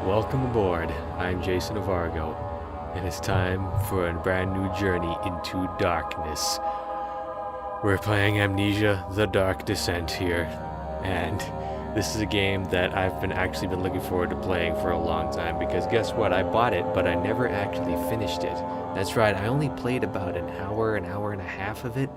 Welcome aboard. I'm JasonOfArgo, and it's time for a brand new journey into darkness. We're playing Amnesia the Dark Descent here, and this is a game that I've actually been looking forward to playing for a long time, because guess what? I bought it, but I never actually finished it. That's right, I only played about an hour and a half of it,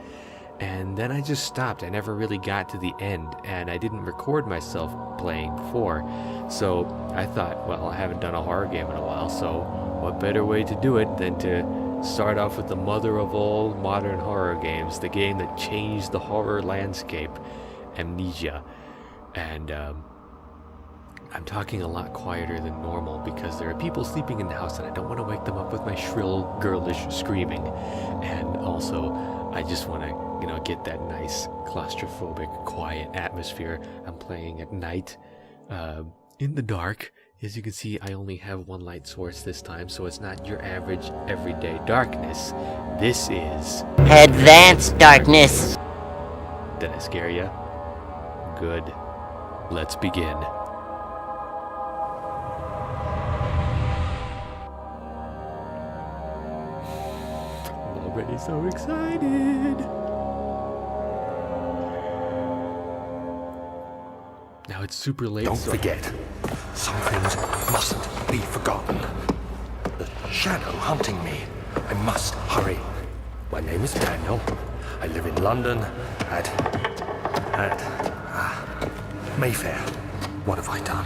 and then I just stopped. I never really got to the end, and I didn't record myself playing before. So I thought, well, I haven't done a horror game in a while, so what better way to do it than to start off with the mother of all modern horror games, the game that changed the horror landscape, Amnesia. And I'm talking a lot quieter than normal because there are people sleeping in the house and I don't want to wake them up with my shrill, girlish screaming. And also, I just want to, get that nice, claustrophobic, quiet atmosphere. I'm playing at night, in the dark. As you can see, I only have one light source this time, so it's not your average, everyday darkness. This is... Advanced darkness! Did I scare ya? Good. Let's begin. I'm already so excited. Now it's super late. Don't forget, some things mustn't be forgotten. The shadow hunting me. I must hurry. My name is Daniel. I live in London at Mayfair. What have I done?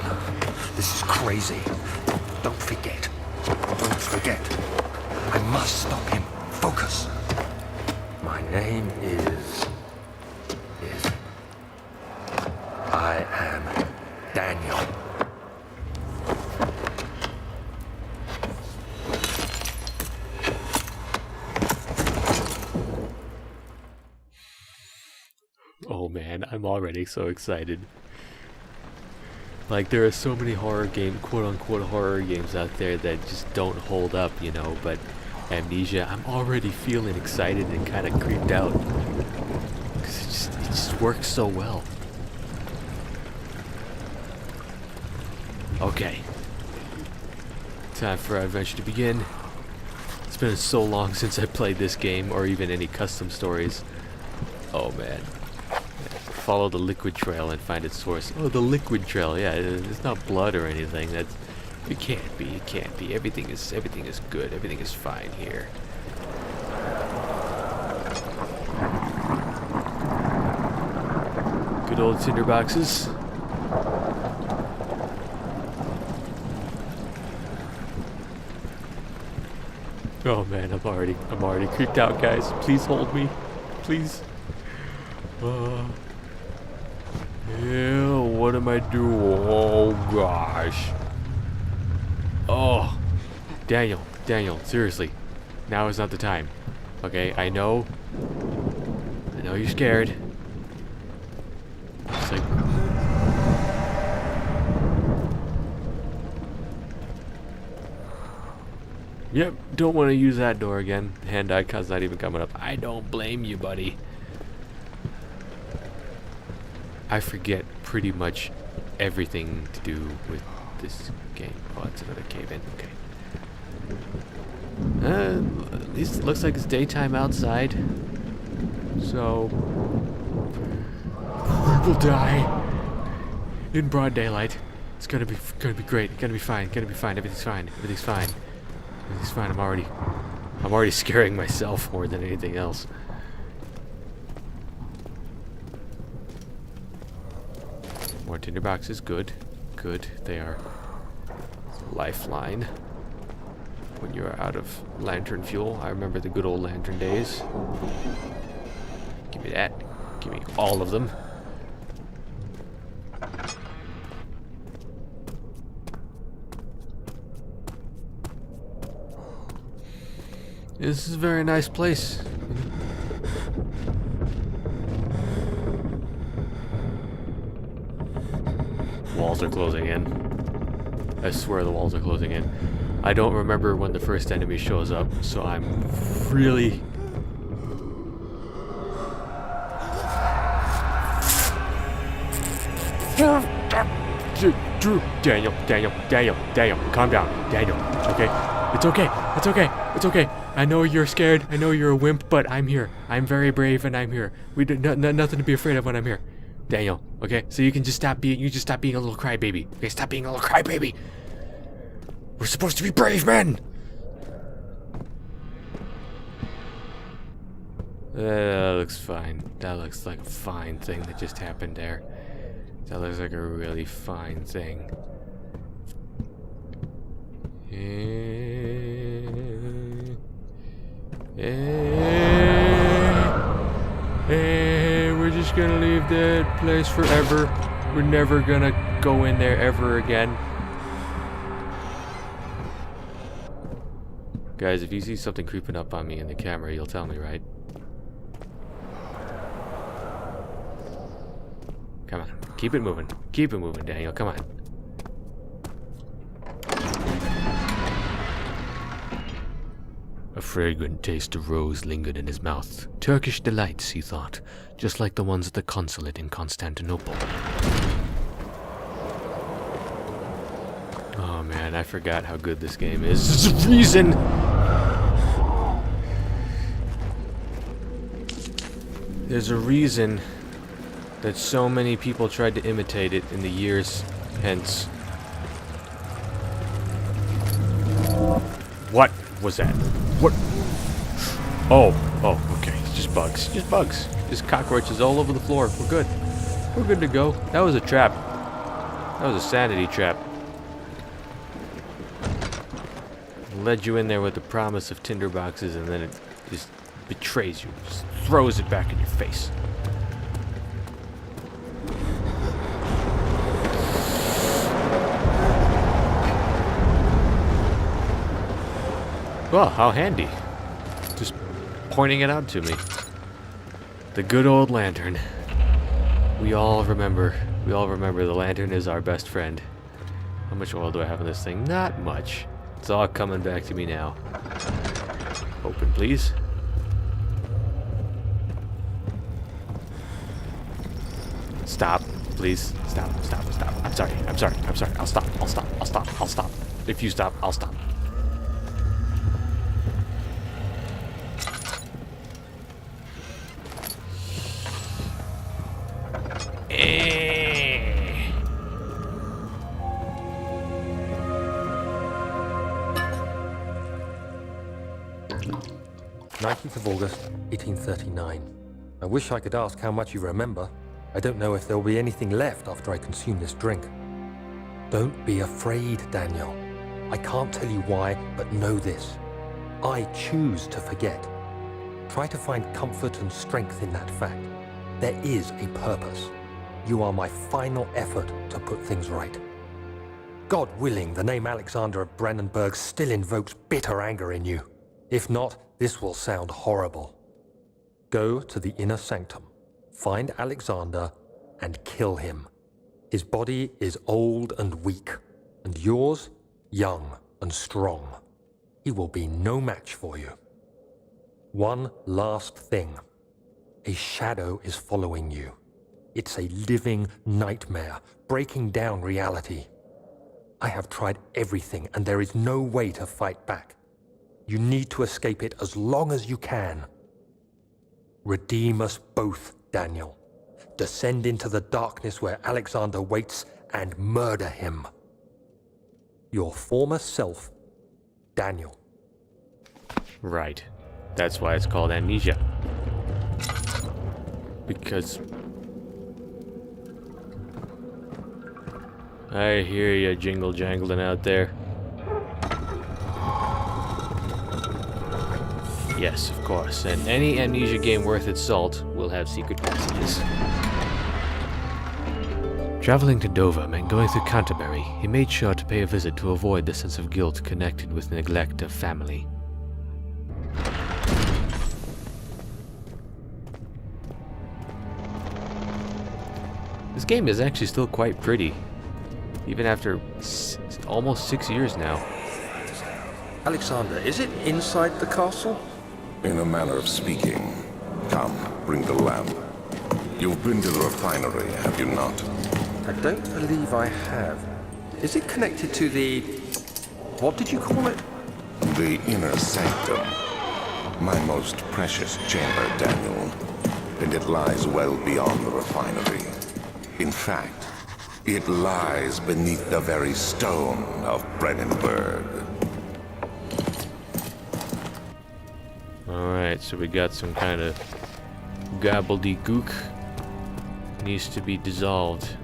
This is crazy. Don't forget. Don't forget. I must stop him. Focus. My name is... I am Daniel. Oh man, I'm already so excited. Like, there are so many horror game, quote-unquote horror games out there that just don't hold up, but Amnesia, I'm already feeling excited and kind of creeped out. Because it just works so well. Okay. Time for our adventure to begin. It's been so long since I played this game, or even any custom stories. Oh man. Follow the liquid trail and find its source. Oh, the liquid trail, yeah, it's not blood or anything. It can't be. Everything is good. Everything is fine here. Good old tinder boxes. Oh man, I'm already creeped out, guys. Please hold me. Please. Yeah, what am I doing? Oh gosh. Oh, Daniel, seriously. Now is not the time. Okay, I know you're scared. It's like... Yep, don't want to use that door again. Hand icon's not even coming up. I don't blame you, buddy. I forget pretty much everything to do with this game. Oh, it's another cave-in. Okay. At least it looks like it's daytime outside. So... we will die in broad daylight. It's gonna be great. It's gonna be fine. Everything's fine. I'm already scaring myself more than anything else. More tinder boxes, good. They are a lifeline when you're out of lantern fuel. I remember the good old lantern days. Give me that. Give me all of them. This is a very nice place. Walls are closing in. I swear the walls are closing in. I don't remember when the first enemy shows up, so I'm really... Drew, Daniel, calm down, Daniel. Okay, it's okay. I know you're scared. I know you're a wimp, but I'm here. I'm very brave, and I'm here. We did nothing to be afraid of when I'm here, Daniel. Okay, so you can just stop being. You just stop being a little crybaby. Okay, stop being a little crybaby. We're supposed to be brave men. That looks fine. That looks like a fine thing that just happened there. That looks like a really fine thing. We're just gonna leave that place forever. We're never gonna go in there ever again. Guys, if you see something creeping up on me in the camera, you'll tell me, right? Come on. Keep it moving. Keep it moving, Daniel. Come on. A fragrant taste of rose lingered in his mouth. Turkish delights, he thought, just like the ones at the consulate in Constantinople. Oh man, I forgot how good this game is. There's a reason! There's a reason that so many people tried to imitate it in the years hence. What was that? What? Oh, okay. It's just bugs. Just bugs. Just cockroaches all over the floor. We're good. We're good to go. That was a trap. That was a sanity trap. Led you in there with the promise of tinder boxes, and then it just betrays you. Just throws it back in your face. Well, how handy. Just pointing it out to me. The good old lantern. We all remember the lantern is our best friend. How much oil do I have in this thing? Not much. It's all coming back to me now. Open, please. Stop, please. Stop. I'm sorry. I'll stop. If you stop, I'll stop. Eh. 19th of August, 1839. I wish I could ask how much you remember. I don't know if there will be anything left after I consume this drink. Don't be afraid, Daniel. I can't tell you why, but know this. I choose to forget. Try to find comfort and strength in that fact. There is a purpose. You are my final effort to put things right. God willing, the name Alexander of Brandenburg still invokes bitter anger in you. If not, this will sound horrible. Go to the inner sanctum, find Alexander, and kill him. His body is old and weak, and yours, young and strong. He will be no match for you. One last thing. A shadow is following you. It's a living nightmare, breaking down reality. I have tried everything, and there is no way to fight back. You need to escape it as long as you can. Redeem us both, Daniel. Descend into the darkness where Alexander waits and murder him. Your former self, Daniel. Right. That's why it's called Amnesia. Because... I hear you jingle jangling out there. Yes, of course. And any Amnesia game worth its salt will have secret passages. Traveling to Dover meant going through Canterbury. He made sure to pay a visit to avoid the sense of guilt connected with neglect of family. This game is actually still quite pretty, even after almost 6 years now. Alexander, is it inside the castle? In a manner of speaking. Come, bring the lamp. You've been to the refinery, have you not? I don't believe I have. Is it connected to the... what did you call it? The inner sanctum. My most precious chamber, Daniel. And it lies well beyond the refinery. In fact, it lies beneath the very stone of Brennenburg. Alright, so we got some kind of gobbledygook. Needs to be dissolved.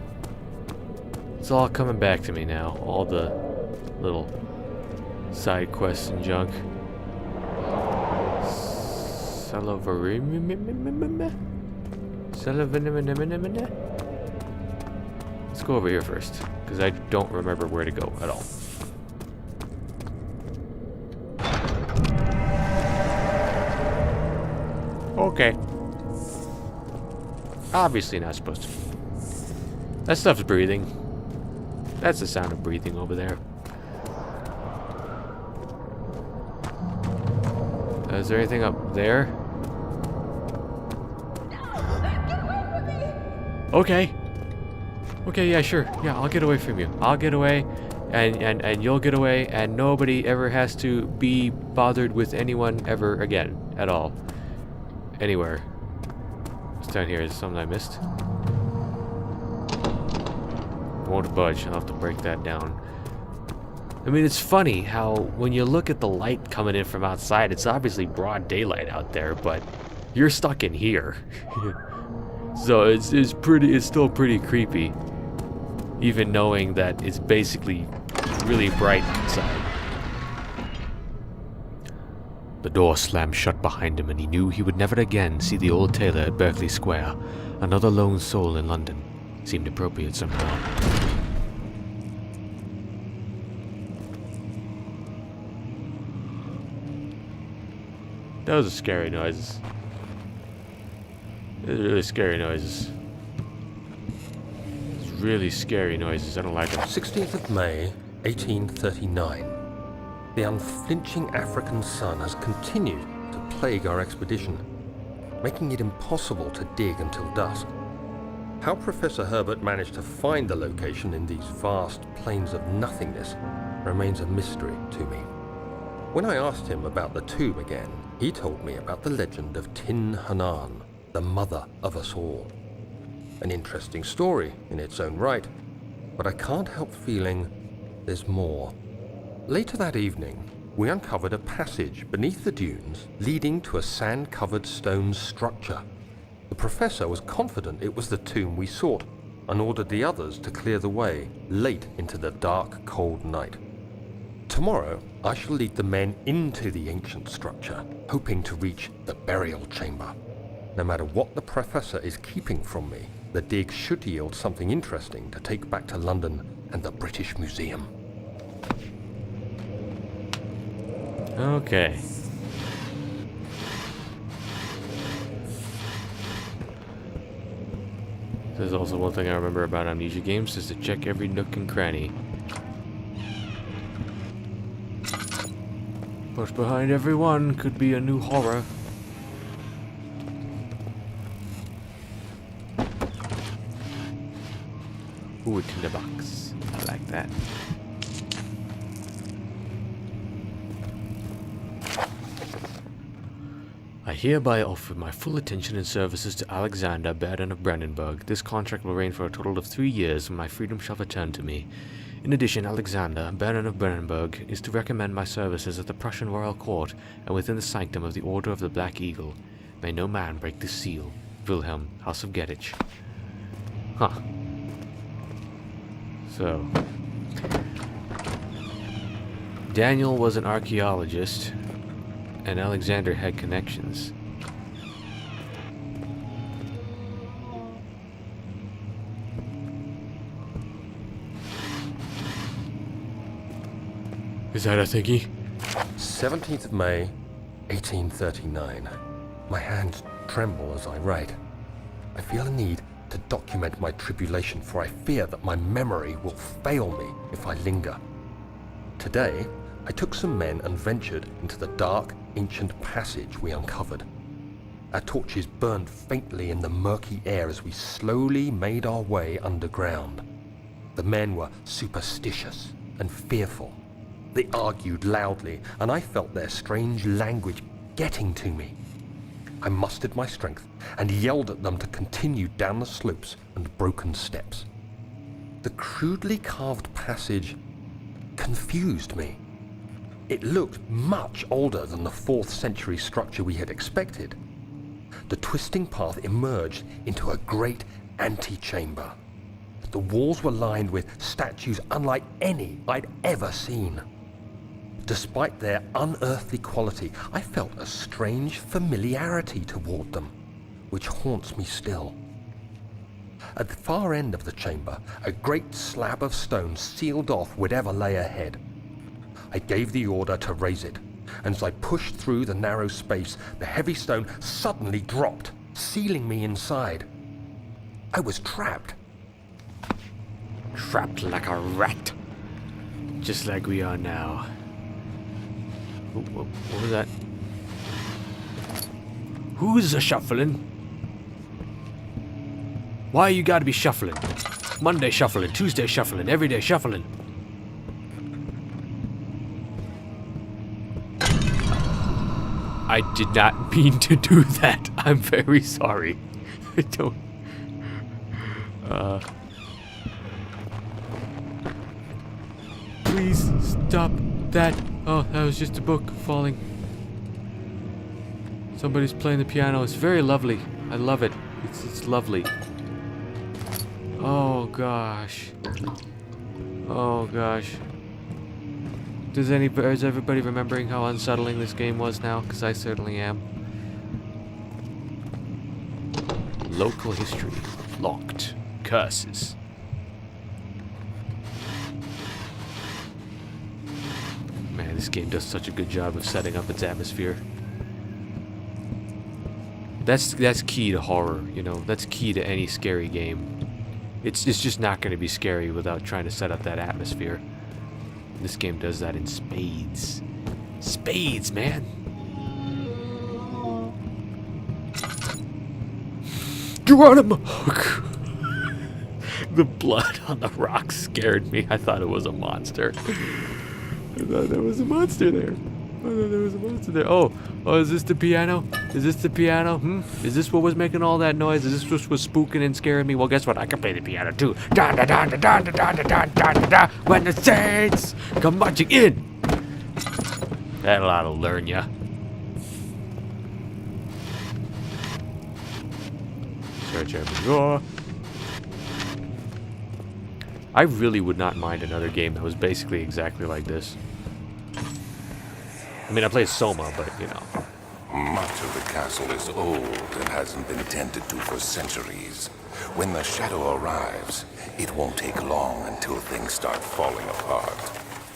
It's all coming back to me now. All the little side quests and junk. Let's go over here first, because I don't remember where to go at all. Okay. Obviously not supposed to be. That stuff's breathing. That's the sound of breathing over there. Is there anything up there? Okay. Okay, yeah, sure. Yeah, I'll get away from you. I'll get away, and you'll get away, and nobody ever has to be bothered with anyone ever again. At all. Anywhere. What's down here? Is there something I missed? Won't budge. I'll have to break that down. I mean, it's funny how when you look at the light coming in from outside, it's obviously broad daylight out there, but you're stuck in here. So it's still pretty creepy, even knowing that it's basically really bright outside. The door slammed shut behind him, and he knew he would never again see the old tailor at Berkeley Square. Another lone soul in London seemed appropriate somehow. Those are scary noises. Those are really scary noises. It's really scary noises. I don't like them. 16th of May, 1839. The unflinching African sun has continued to plague our expedition, making it impossible to dig until dusk. How Professor Herbert managed to find the location in these vast plains of nothingness remains a mystery to me. When I asked him about the tomb again, he told me about the legend of Tin Hanan, the mother of us all. An interesting story in its own right, but I can't help feeling there's more. Later that evening, we uncovered a passage beneath the dunes leading to a sand-covered stone structure. The professor was confident it was the tomb we sought and ordered the others to clear the way late into the dark, cold night. Tomorrow, I shall lead the men into the ancient structure, hoping to reach the burial chamber. No matter what the professor is keeping from me, the dig should yield something interesting to take back to London and the British Museum. Okay. There's also one thing I remember about Amnesia games is to check every nook and cranny. But behind every one could be a new horror. Ooh, a tinderbox. I like that. I hereby offer my full attention and services to Alexander, Baron of Brandenburg. This contract will reign for a total of 3 years, when my freedom shall return to me. In addition, Alexander, Baron of Brandenburg, is to recommend my services at the Prussian royal court and within the sanctum of the Order of the Black Eagle. May no man break this seal. Wilhelm, House of Gettich. Huh. So, Daniel was an archaeologist, and Alexander had connections. Is that a thingy? 17th of May, 1839. My hands tremble as I write. I feel a need to document my tribulation, for I fear that my memory will fail me if I linger. Today, I took some men and ventured into the dark, ancient passage we uncovered. Our torches burned faintly in the murky air as we slowly made our way underground. The men were superstitious and fearful. They argued loudly, and I felt their strange language getting to me. I mustered my strength and yelled at them to continue down the slopes and broken steps. The crudely carved passage confused me. It looked much older than the 4th century structure we had expected. The twisting path emerged into a great antechamber. The walls were lined with statues unlike any I'd ever seen. Despite their unearthly quality, I felt a strange familiarity toward them, which haunts me still. At the far end of the chamber, a great slab of stone sealed off whatever lay ahead. I gave the order to raise it, and as I pushed through the narrow space, the heavy stone suddenly dropped, sealing me inside. I was trapped. Trapped like a rat. Just like we are now. What was that? Who's a shuffling? Why you gotta be shuffling? Monday shuffling, Tuesday shuffling, every day shuffling. I did not mean to do that. I'm very sorry. I don't... Please stop that. Oh, that was just a book falling. Somebody's playing the piano. It's very lovely. I love it. It's lovely. Oh gosh. Oh gosh. Is everybody remembering how unsettling this game was now? Because I certainly am. Local history. Locked. Curses. Man, this game does such a good job of setting up its atmosphere. That's key to horror, you know. That's key to any scary game. It's just not going to be scary without trying to set up that atmosphere. This game does that in spades. Spades, man. Geronimo! The blood on the rocks scared me. I thought it was a monster. I thought there was a monster there. Oh, is this the piano? Is this the piano? Is this what was making all that noise? Is this what was spooking and scaring me? Well, guess what? I can play the piano too. Da da da da da da da da da da da. When the saints come marching in. That ought to learn ya. Search every door. I really would not mind another game that was basically exactly like this. I mean, I played Soma, but, you know. Much of the castle is old and hasn't been tended to for centuries. When the shadow arrives, it won't take long until things start falling apart.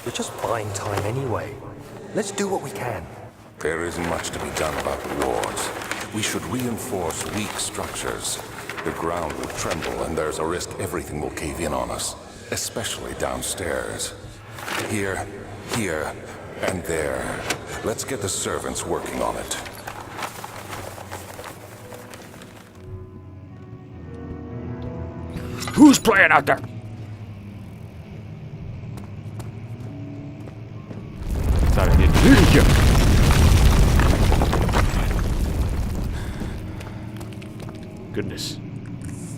We're just buying time anyway. Let's do what we can. There isn't much to be done about the wards. We should reinforce weak structures. The ground will tremble, and there's a risk everything will cave in on us, especially downstairs. Here, and there. Let's get the servants working on it. Who's playing out there? Thought I didn't hear you. Goodness.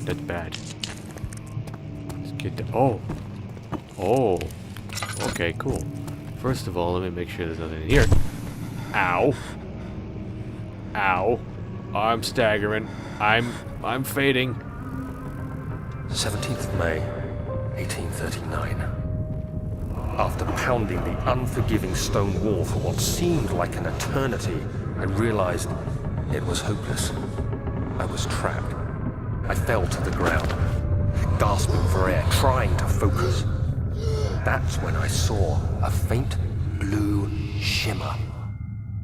That's bad. Let's get to... Oh. Okay, cool. First of all, let me make sure there's nothing in here. Ow. Ow. I'm staggering. I'm fading. 17th of May, 1839. After pounding the unforgiving stone wall for what seemed like an eternity, I realized it was hopeless. I was trapped. I fell to the ground, gasping for air, trying to focus. That's when I saw a faint blue shimmer.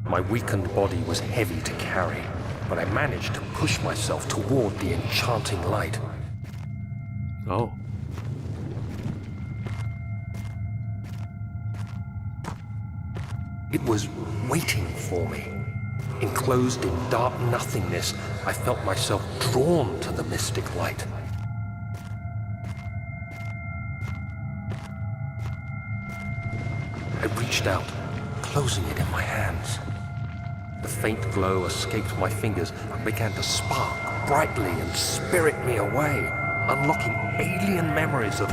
My weakened body was heavy to carry, but I managed to push myself toward the enchanting light. Oh. It was waiting for me. Enclosed in dark nothingness, I felt myself drawn to the mystic light. I reached out, closing it in my hands. The faint glow escaped my fingers and began to spark brightly and spirit me away, unlocking alien memories of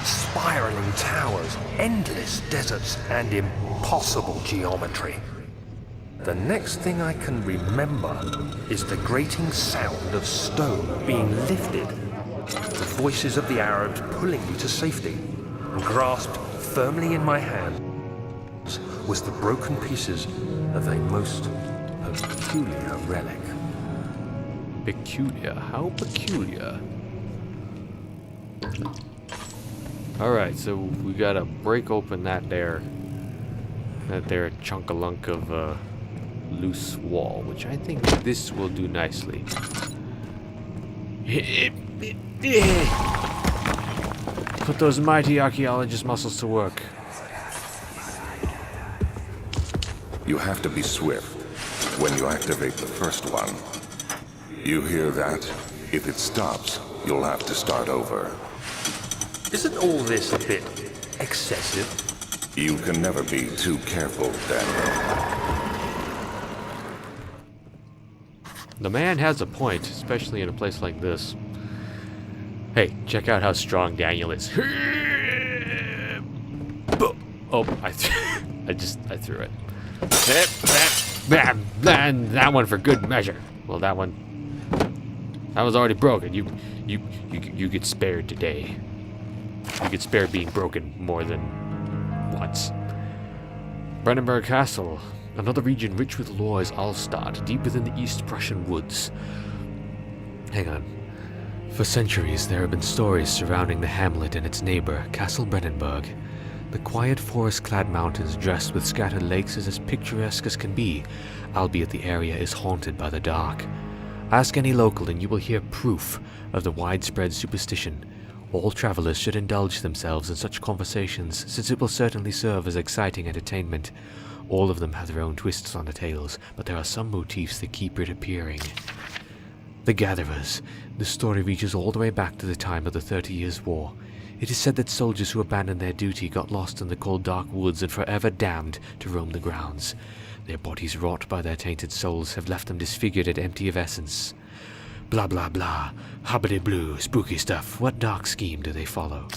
spiraling towers, endless deserts, and impossible geometry. The next thing I can remember is the grating sound of stone being lifted, the voices of the Arabs pulling me to safety, and grasped firmly in my hands was the broken pieces of a most peculiar relic. Peculiar? How peculiar? Alright, so we gotta break open that there chunk-a-lunk of loose wall, which I think this will do nicely. Put those mighty archaeologist muscles to work. You have to be swift when you activate the first one. You hear that? If it stops, you'll have to start over. Isn't all this a bit excessive? You can never be too careful, Daniel. The man has a point, especially in a place like this. Hey, check out how strong Daniel is. Oh, I threw it. That one for good measure. Well, that was already broken. You get spared today. You get spared being broken more than once. Brandenburg Castle. Another region rich with lore is Alstadt, deep within the East Prussian woods. Hang on. For centuries, there have been stories surrounding the hamlet and its neighbor, Castle Brandenburg. The quiet forest-clad mountains dressed with scattered lakes is as picturesque as can be, albeit the area is haunted by the dark. Ask any local and you will hear proof of the widespread superstition. All travelers should indulge themselves in such conversations, since it will certainly serve as exciting entertainment. All of them have their own twists on the tales, but there are some motifs that keep reappearing. The Gatherers. The story reaches all the way back to the time of the 30 Years' War. It is said that soldiers who abandoned their duty got lost in the cold dark woods and forever damned to roam the grounds. Their bodies wrought by their tainted souls have left them disfigured and empty of essence. Blah blah blah, habity blue, spooky stuff. What dark scheme do they follow?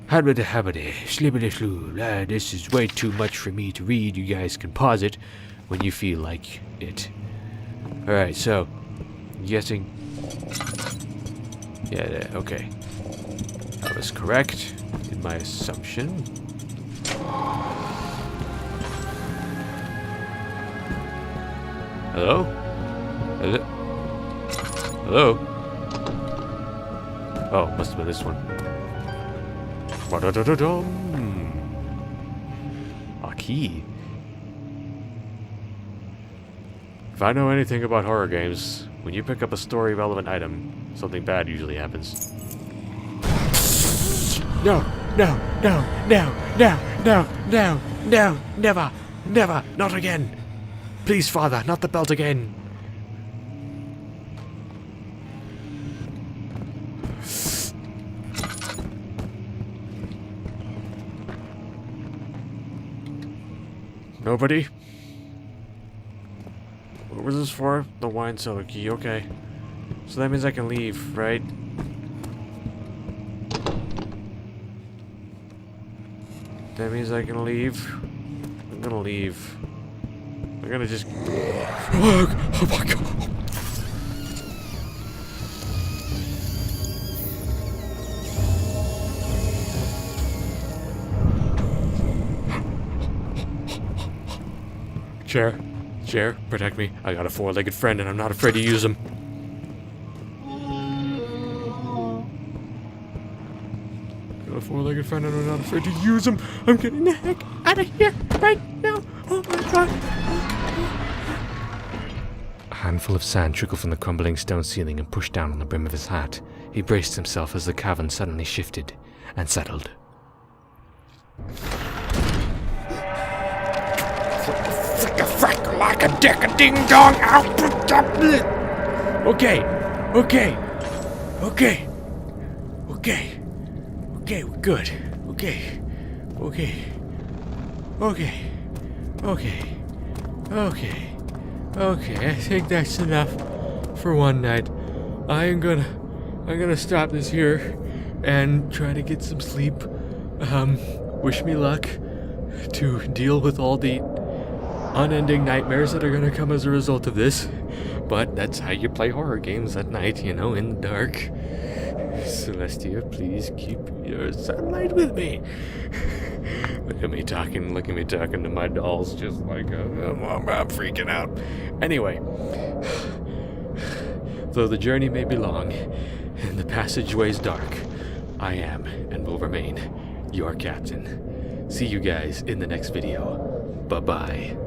Habity habity, slibbity floo. This is way too much for me to read. You guys can pause it when you feel like it. Alright, so, I'm guessing. Yeah, okay. I was correct in my assumption. Hello? Hello? Hello? Oh, must have been this one. Ba-da-da-da-dum. A key. If I know anything about horror games, when you pick up a story-relevant item, something bad usually happens. No, no, no, no, no, no, no, no, never, never, not again. Please, Father, not the belt again. Nobody? What was this for? The wine cellar key, okay. So that means I can leave, right? That means I can leave. I'm gonna leave. I'm gonna just... Oh my god! Chair, protect me. I got a four-legged friend and I'm not afraid to use him. Got a four-legged friend and I'm not afraid to use him. I'm getting the heck out of here right now. Oh my god. A handful of sand trickled from the crumbling stone ceiling and pushed down on the brim of his hat. He braced himself as the cavern suddenly shifted and settled. Like a dick, a ding dong, Okay, we're good. Okay. Okay. I think that's enough for one night. I'm gonna stop this here and try to get some sleep. Wish me luck to deal with all the unending nightmares that are gonna come as a result of this. But that's how you play horror games at night, in the dark. Celestia, please keep your sunlight with me. Look at me talking to my dolls just like I'm freaking out. Anyway, though the journey may be long and the passageways dark, I am and will remain your captain. See you guys in the next video. Bye-bye.